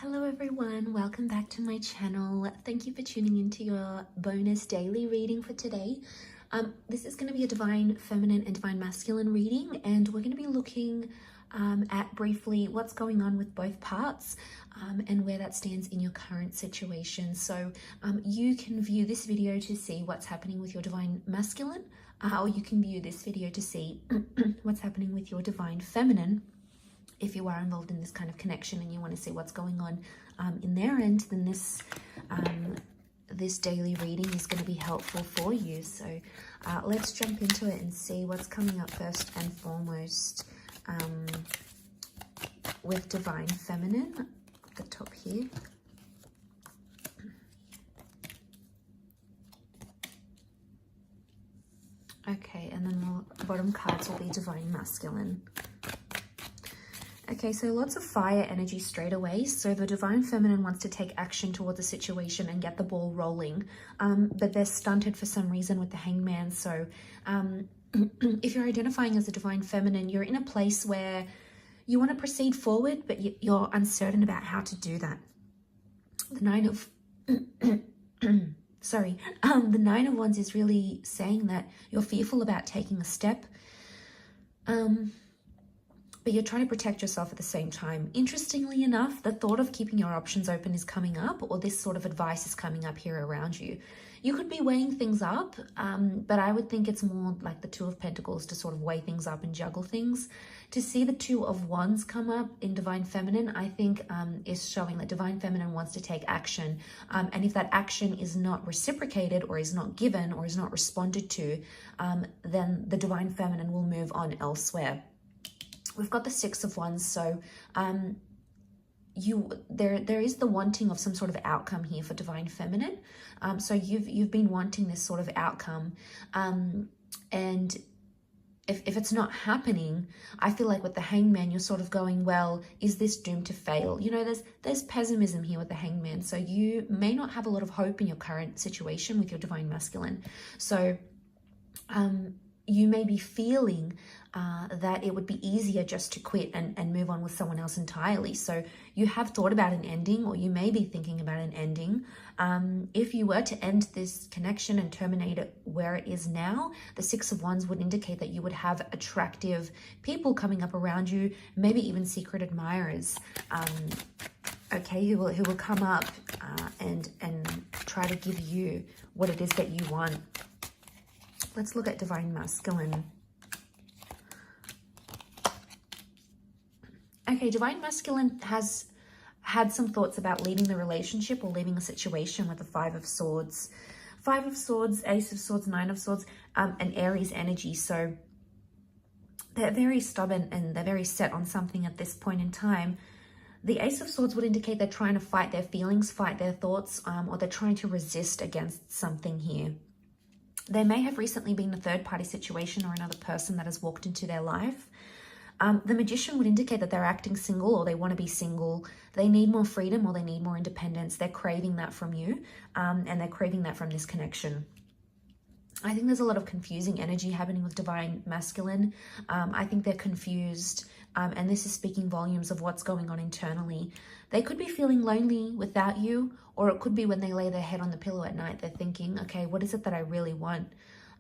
Hello everyone, welcome back to my channel. Thank you for tuning into your bonus daily reading for today. This is going to be a divine feminine and divine masculine reading, and we're going to be looking at briefly what's going on with both parts and where that stands in your current situation. So you can view this video to see what's happening with your divine masculine, or you can view this video to see what's happening with your divine feminine. If you are involved in this kind of connection and you want to see what's going on in their end, then this daily reading is going to be helpful for you. So let's jump into it and see what's coming up first and foremost with divine feminine at the top here. Okay, and then the bottom cards will be divine masculine. Okay, so lots of fire energy straight away. So the divine feminine wants to take action towards a situation and get the ball rolling, but they're stunted for some reason with the hangman. So if you're identifying as a divine feminine, you're in a place where you want to proceed forward, but you're uncertain about how to do that. The nine of the Nine of Wands is really saying that you're fearful about taking a step. But you're trying to protect yourself at the same time. Interestingly enough, the thought of keeping your options open is coming up, or this sort of advice is coming up here around you. You could be weighing things up, but I would think it's more like the Two of Pentacles to sort of weigh things up and juggle things. To see the Two of Wands come up in divine feminine, I think is showing that divine feminine wants to take action. And if that action is not reciprocated or is not given or is not responded to, then the divine feminine will move on elsewhere. We've got the Six of Wands, so there is the wanting of some sort of outcome here for divine feminine. So you've been wanting this sort of outcome, and if it's not happening, I feel like with the hangman, you're sort of going, well, is this doomed to fail? You know, there's pessimism here with the hangman, so you may not have a lot of hope in your current situation with your divine masculine. So you may be feeling that it would be easier just to quit and move on with someone else entirely. So you have thought about an ending, or you may be thinking about an ending. If you were to end this connection and terminate it where it is now, the Six of Wands would indicate that you would have attractive people coming up around you, maybe even secret admirers, okay, who will come up and try to give you what it is that you want. Let's look at divine masculine. Okay, divine masculine has had some thoughts about leaving the relationship or leaving a situation with the Five of Swords. Five of Swords, Ace of Swords, Nine of Swords, and Aries energy. So they're very stubborn and they're very set on something at this point in time. The Ace of Swords would indicate they're trying to fight their feelings, fight their thoughts, or they're trying to resist against something here. There may have recently been a third-party situation or another person that has walked into their life. The Magician would indicate that they're acting single, or they want to be single. They need more freedom, or they need more independence. They're craving that from you, and they're craving that from this connection. I think there's a lot of confusing energy happening with divine masculine. I think they're confused, and this is speaking volumes of what's going on internally. They could be feeling lonely without you, or it could be when they lay their head on the pillow at night, they're thinking, okay, what is it that I really want?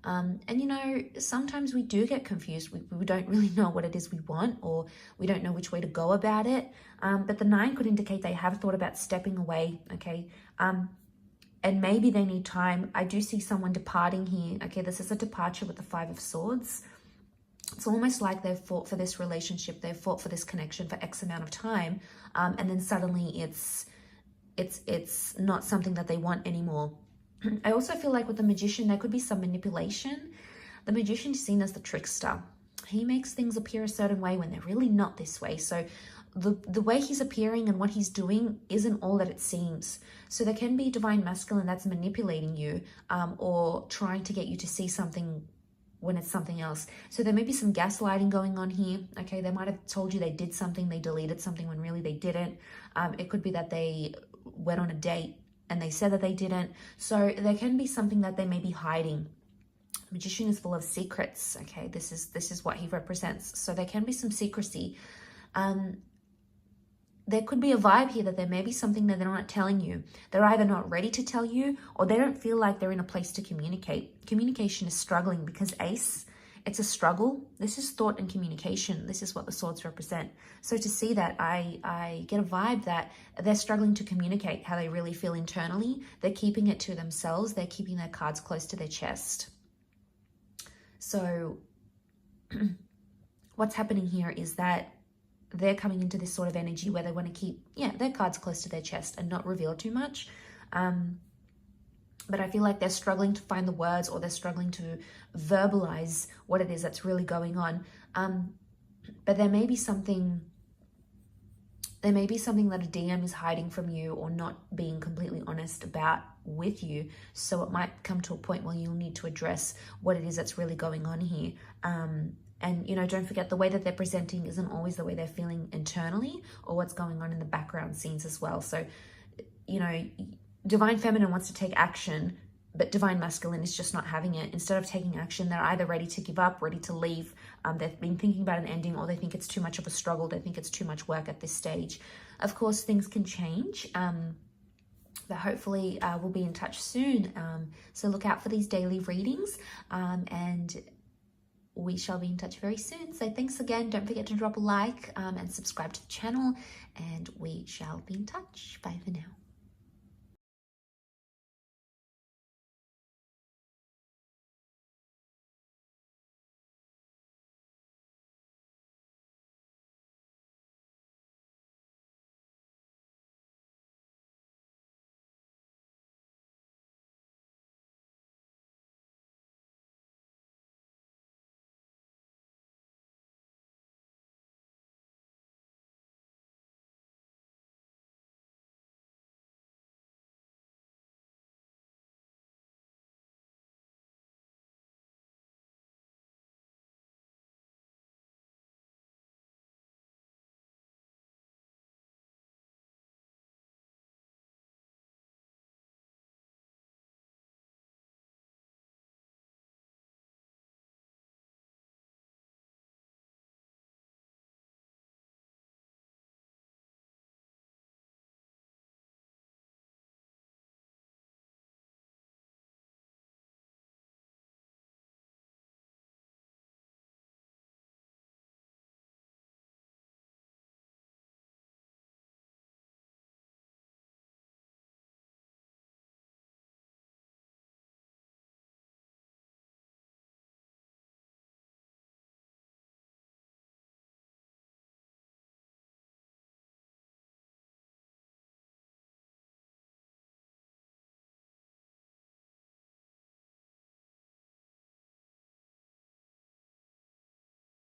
And you know, sometimes we do get confused. We don't really know what it is we want, or we don't know which way to go about it. But the Nine could indicate they have thought about stepping away, okay? And maybe they need time. I do see someone departing here. Okay, this is a departure with the Five of Swords. It's almost like they've fought for this relationship. They've fought for this connection for X amount of time. And then suddenly it's not something that they want anymore. I also feel like with the Magician, there could be some manipulation. The Magician is seen as the trickster. He makes things appear a certain way when they're really not this way. So the way he's appearing and what he's doing isn't all that it seems. So there can be divine masculine that's manipulating you, or trying to get you to see something when it's something else. So there may be some gaslighting going on here. Okay, they might have told you they did something, they deleted something when really they didn't. It could be that they went on a date and they said that they didn't. So there can be something that they may be hiding. Magician is full of secrets. Okay, this is what he represents. So there can be some secrecy. there could be a vibe here that there may be something that they're not telling you. They're either not ready to tell you, or they don't feel like they're in a place to communicate. Communication is struggling because Ace, it's a struggle. This is thought and communication. This is what the swords represent. So to see that, I get a vibe that they're struggling to communicate how they really feel internally. They're keeping it to themselves. They're keeping their cards close to their chest. So what's happening here is that they're coming into this sort of energy where they want to keep, their cards close to their chest and not reveal too much. But I feel like they're struggling to find the words, or they're struggling to verbalize what it is that's really going on. But there may be something that a DM is hiding from you, or not being completely honest about with you. So it might come to a point where you'll need to address what it is that's really going on here. And, you know, don't forget, the way that they're presenting isn't always the way they're feeling internally, or what's going on in the background scenes as well. So, you know, Divine Feminine wants to take action, but Divine Masculine is just not having it. Instead of taking action, they're either ready to give up, ready to leave. They've been thinking about an ending, or they think it's too much of a struggle. They think it's too much work at this stage. Of course, things can change. But hopefully we'll be in touch soon. So look out for these daily readings. And we shall be in touch very soon. So thanks again. Don't forget to drop a like and subscribe to the channel, and we shall be in touch. Bye for now.